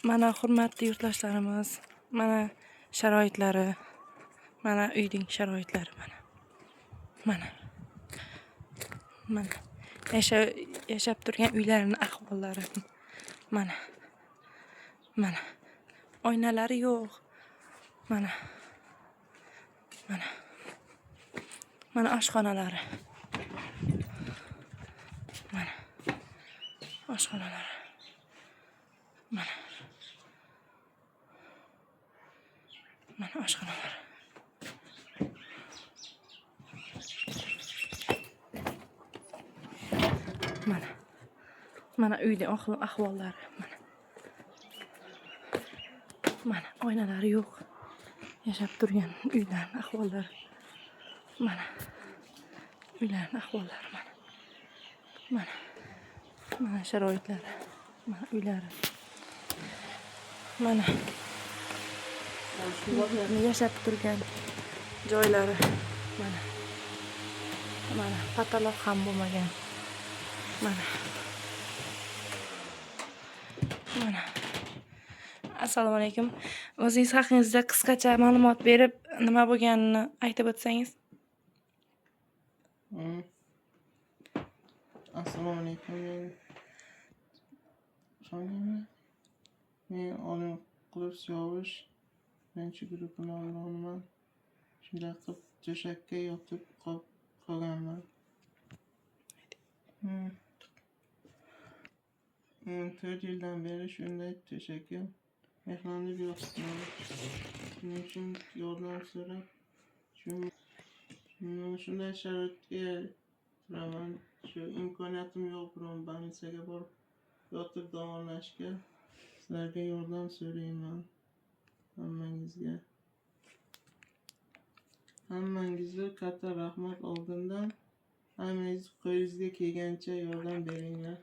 Mana hurmatli yurtdoshlarimiz, mana sharoitlari, mana uyning sharoitlari mana. Yashab turgan uylarning ahvollari mana. Oynalari yo'q. Mana oshxonalari. Oshxonalari. Mana oshxonalari. Mana uyning ahvollari. Mana oynalari yo'q. Yashab turgan uylarning ahvollari. Uylarning ahvollari mana sharoitlari. Mana uylari. Mana yashab turgan joylari. Mana pataloq ham bo'lmagan. Mana. Assalomu alaykum. O'zingiz haqingizda qisqacha ma'lumot berib, nima bo'lganini aytib o'tsangiz. Assalomu alaykum. Men Olim Qulov Siyovish birinchi guruhini o'qiyman. Shunday qilib to'shakka yotib qolganman. 4 yildan beri shunday to'shakka mehmonlik yotibman. Shuning uchun yordam so'rab, shunday sharoitga turaman. Shu imkoniyatim yo'q biron больницаga borib yotib davolashga. Sizlarga yordam so'rayman. Hammangizga katta rahmat. Oldindan hammangiz qo'lingizga kelgancha yordam beringlar.